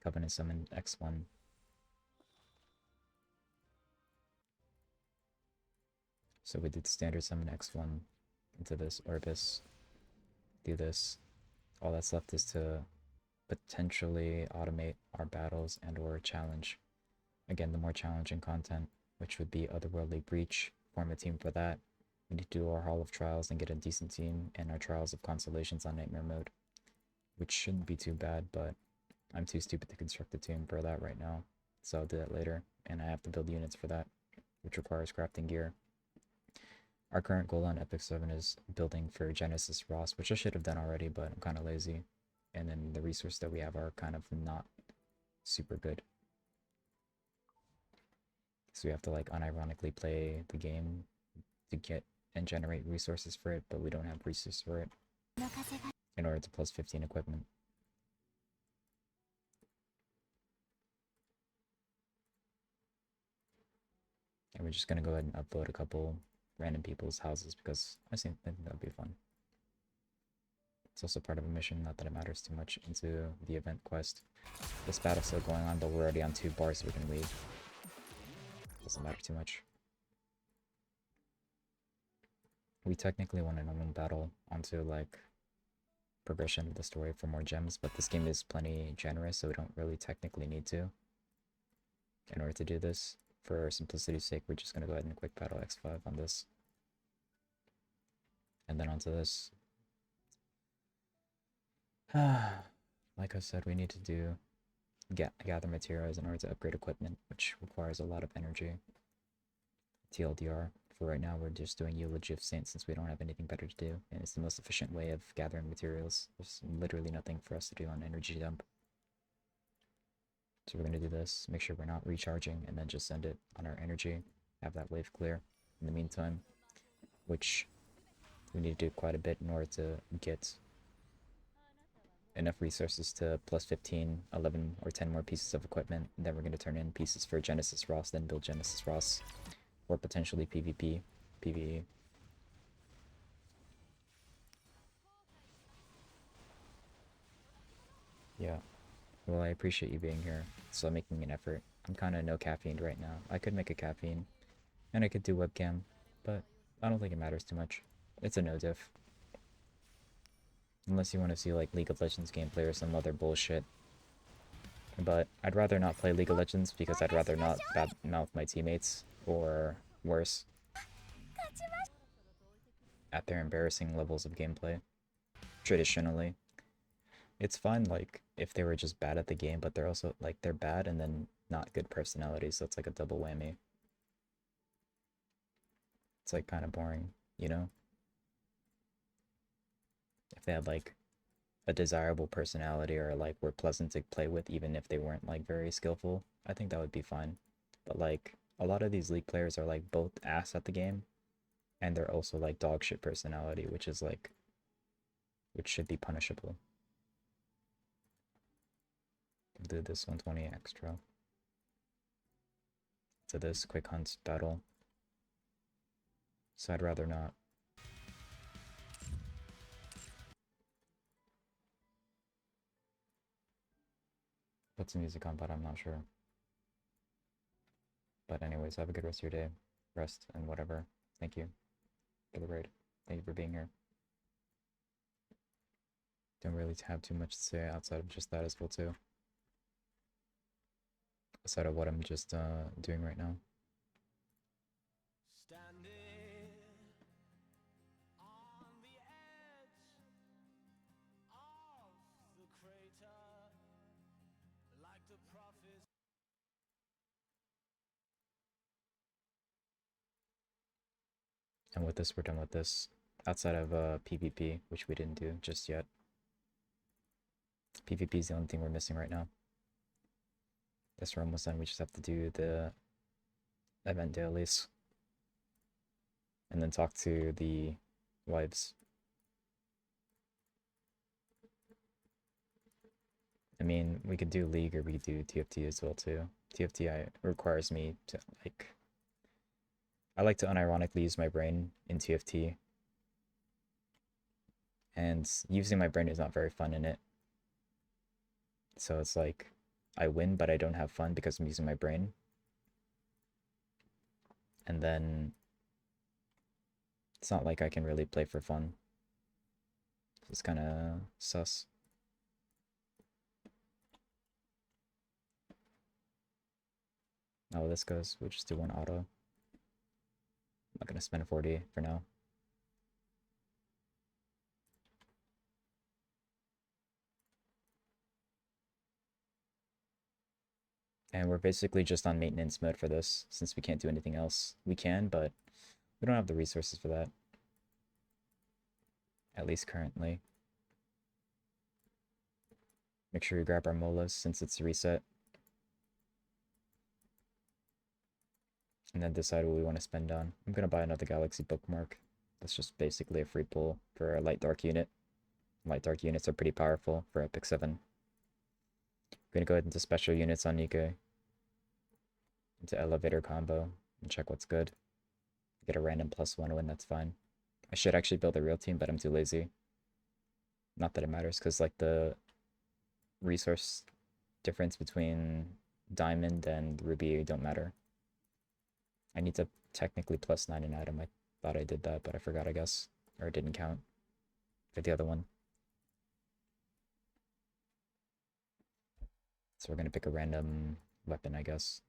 Covenant Summon X1. So we did standard summon X1 into this Orbis. Do this. All that's left is to potentially automate our battles and or challenge. Again, the more challenging content, which would be Otherworldly Breach, form a team for that. We need to do our Hall of Trials and get a decent team, and our Trials of Consolations on Nightmare mode, which shouldn't be too bad, but I'm too stupid to construct a team for that right now, so I'll do that later, and I have to build units for that, which requires crafting gear. Our current goal on Epic 7 is building for Genesis Ross, which I should have done already, but I'm kind of lazy. And then the resources that we have are kind of not super good. So we have to like unironically play the game to get and generate resources for it, but we don't have resources for it in order to plus 15 equipment. And we're just gonna go ahead and upload a couple random people's houses because I think that'd be fun. It's also part of a mission, not that it matters too much into the event quest. This battle's still going on, but we're already on 2 bars, so we can leave. Doesn't matter too much. We technically want an unknown battle onto like progression of the story for more gems, but this game is plenty generous, so we don't really technically need to. In order to do this, for simplicity's sake, we're just gonna go ahead and quick battle X5 on this. And then onto this. Like I said, we need to gather materials in order to upgrade equipment, which requires a lot of energy. TLDR, for right now, we're just doing Eulogy of Saints since we don't have anything better to do, and it's the most efficient way of gathering materials. There's literally nothing for us to do on energy dump. So we're going to do this, make sure we're not recharging, and then just send it on our energy, have that wave clear in the meantime, which we need to do quite a bit in order to get enough resources to plus 15, 11, or 10 more pieces of equipment. And then we're going to turn in pieces for Genesis Ross, then build Genesis Ross, or potentially PvP, PvE. Yeah. Well, I appreciate you being here, so making an effort. I'm kind of no caffeine right now. I could make a caffeine, and I could do webcam, but I don't think it matters too much. It's a no diff. Unless you want to see like League of Legends gameplay or some other bullshit. But I'd rather not play League of Legends because I'd rather not badmouth my teammates, or worse, at their embarrassing levels of gameplay. Traditionally. It's fine, like, if they were just bad at the game, but they're also, like, they're bad and then not good personality, so it's like a double whammy. It's, like, kind of boring, you know? If they had, like, a desirable personality or, like, were pleasant to play with, even if they weren't, like, very skillful, I think that would be fine. But, like, a lot of these League players are, like, both ass at the game, and they're also, like, dog shit personality, which is, like, which should be punishable. Do this 120 extra to this quick hunt battle, so I'd rather not. Put some music on, but I'm not sure. But anyways, have a good rest of your day. Rest and whatever. Thank you for the raid. Thank you for being here. Don't really have too much to say outside of just that as well too. Outside of what I'm just doing right now. And with this, we're done with this. Outside of PvP, which we didn't do just yet. PvP is the only thing we're missing right now. This we're almost done. We just have to do the event dailies. And then talk to the wives. I mean, we could do League or we could do TFT as well too. TFT requires me to, like... I like to unironically use my brain in TFT. And using my brain is not very fun in it. So it's like, I win, but I don't have fun because I'm using my brain. And then it's not like I can really play for fun. It's kind of sus. How this goes, we'll just do one auto. I'm not gonna spend 40 for now. And we're basically just on maintenance mode for this, since we can't do anything else. We can, but we don't have the resources for that. At least currently. Make sure we grab our molas since it's a reset. And then decide what we want to spend on. I'm going to buy another Galaxy bookmark. That's just basically a free pull for a light dark unit. Light dark units are pretty powerful for Epic 7. I'm going to go ahead into special units on Nikkei. Into elevator combo and check what's good. Get a random +1 win, that's fine. I should actually build a real team, but I'm too lazy. Not that it matters, because like the resource difference between Diamond and Ruby don't matter. I need to technically +9 an item. I thought I did that, but I forgot, I guess. Or it didn't count for the other one. So we're going to pick a random weapon, I guess.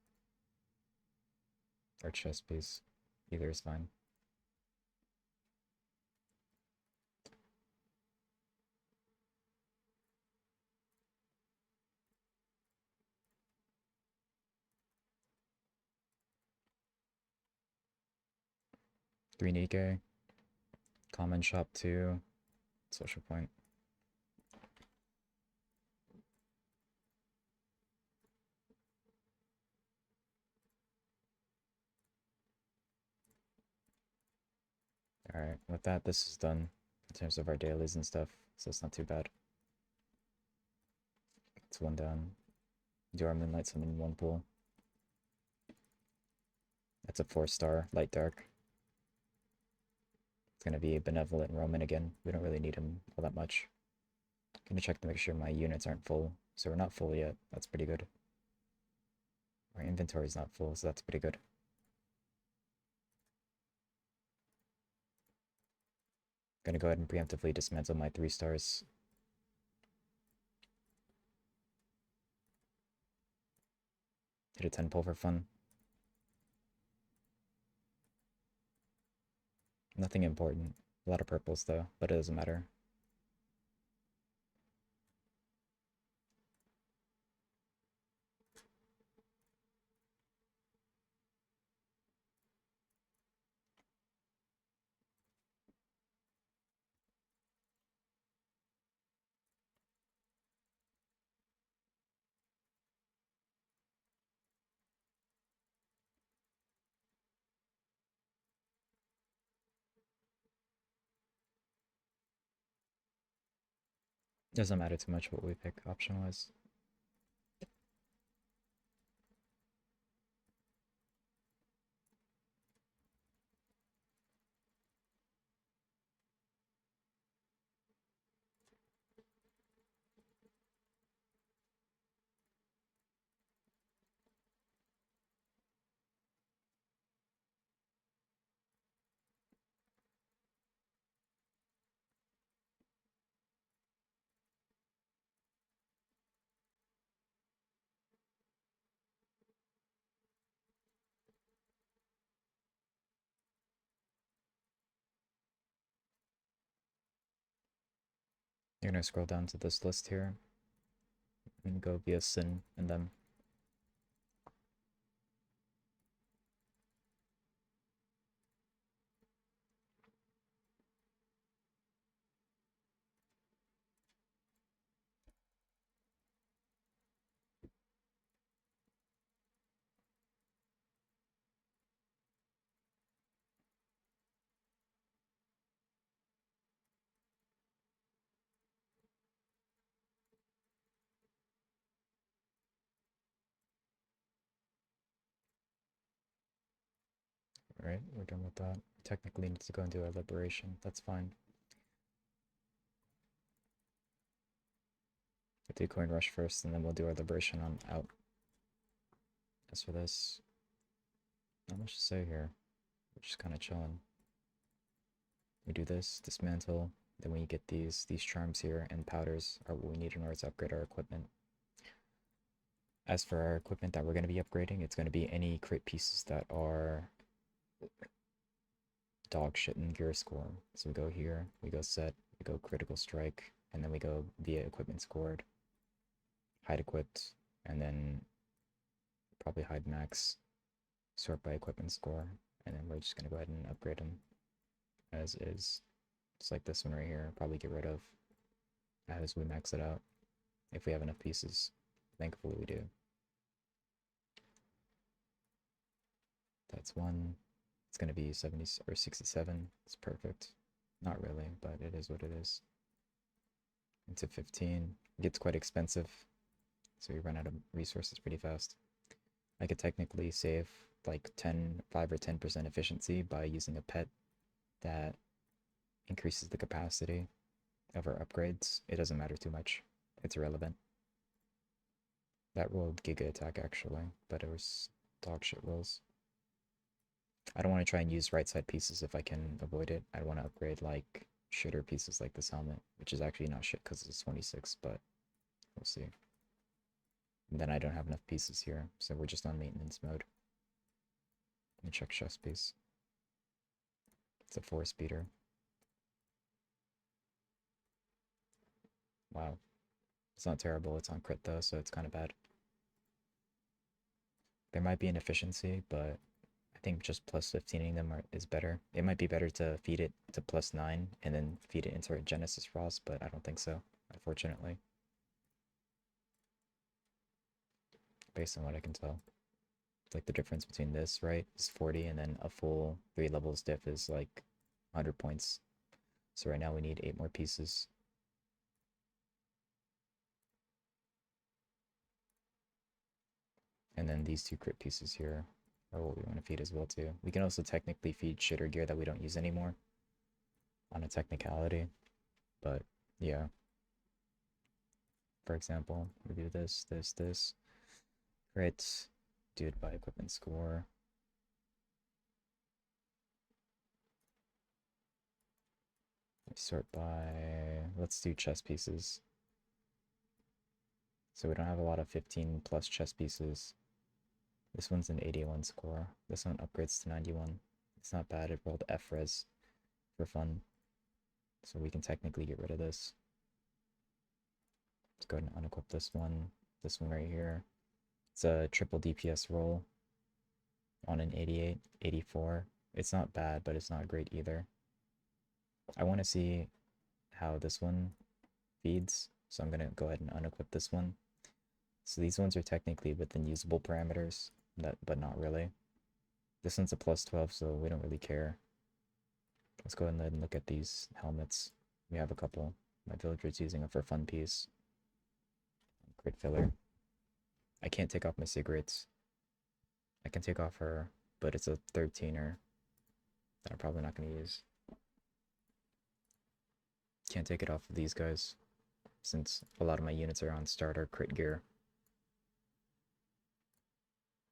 Or chest piece. Either is fine. Three Nikkei. Common shop 2. Social point. Alright, with that, this is done in terms of our dailies and stuff, so it's not too bad. It's one down. Do our Moonlight Summon in one pool. That's a 4-star, light dark. It's gonna be a Benevolent Roman again. We don't really need him all that much. Gonna check to make sure my units aren't full. So we're not full yet. That's pretty good. Our inventory's not full, so that's pretty good. Gonna go ahead and preemptively dismantle my 3 stars. Hit a 10 pull for fun. Nothing important. A lot of purples though, but it doesn't matter. Doesn't matter too much what we pick option-wise. You're gonna scroll down to this list here and go via Sin and them. Alright, we're done with that. Technically need to go and do our liberation. That's fine. We'll do coin rush first, and then we'll do our liberation on out. As for this, not much to say here. We're just kind of chilling. We do this, dismantle, then we get these charms here, and powders are what we need in order to upgrade our equipment. As for our equipment that we're going to be upgrading, it's going to be any crit pieces that are dog shit in gear score. So we go here, we go set, we go critical strike, and then we go via equipment scored, hide equipped, and then probably hide max, sort by equipment score, and then we're just going to go ahead and upgrade them as is. Just like this one right here, probably get rid of as we max it out if we have enough pieces. Thankfully we do. That's one. It's going to be 70 or 67. It's perfect. Not really, but it is what it is. Into 15. It gets quite expensive, so we run out of resources pretty fast. I could technically save like 5 or 10% efficiency by using a pet that increases the capacity of our upgrades. It doesn't matter too much. It's irrelevant. That rolled Giga attack actually, but it was dog shit rolls. I don't want to try and use right side pieces if I can avoid it. I want to upgrade like shitter pieces like this helmet, which is actually not shit because it's 26, but we'll see. And then I don't have enough pieces here, so we're just on maintenance mode. Let me check chest piece. It's a 4-speeder. Wow. It's not terrible, it's on crit though, so it's kind of bad. There might be an efficiency, but I think just plus 15ing them is better. It might be better to feed it to +9 and then feed it into a Genesis Frost, but I don't think so, unfortunately. Based on what I can tell. Like the difference between this, right, is 40, and then a full 3 levels diff is like 100 points. So right now we need 8 more pieces. And then these 2 crit pieces here are what we want to feed as well too. We can also technically feed shitter gear that we don't use anymore on a technicality, but yeah. For example, we do this, crit, do it by equipment score. Sort by, let's do chess pieces. So we don't have a lot of 15 plus chess pieces. This one's an 81 score. This one upgrades to 91. It's not bad. It rolled F-res for fun. So we can technically get rid of this. Let's go ahead and unequip this one right here. It's a triple DPS roll on an 88, 84. It's not bad, but it's not great either. I want to see how this one feeds, so I'm going to go ahead and unequip this one. So these ones are technically within usable parameters, but not really. This one's a +12, so we don't really care. Let's go ahead and look at these helmets. We have a couple. My villager's using it for fun piece. Crit filler. I can't take off my cigarettes. I can take off her, but it's a 13er that I'm probably not going to use. Can't take it off of these guys, since a lot of my units are on starter crit gear.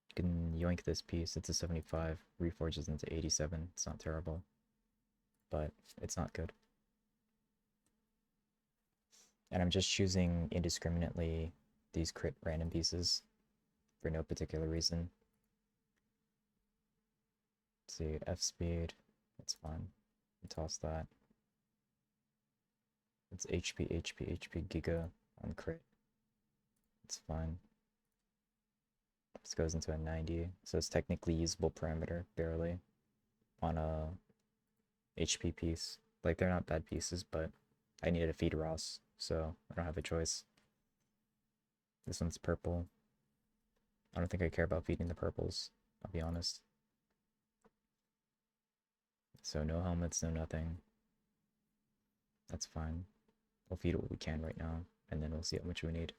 You can yoink this piece. It's a 75. Reforges into 87. It's not terrible, but it's not good. And I'm just choosing indiscriminately these crit random pieces for no particular reason. Let's see, F speed. That's fine. Toss that. It's HP Giga on crit. It's fine. This goes into a 90, so it's technically usable parameter, barely, on a HP piece. Like, they're not bad pieces, but I needed to feed Ross, so I don't have a choice. This one's purple. I don't think I care about feeding the purples, I'll be honest. So no helmets, no nothing. That's fine. We'll feed what we can right now, and then we'll see how much we need.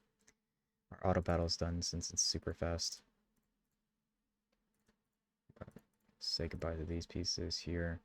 Our auto battle's done since it's super fast. Say goodbye to these pieces here.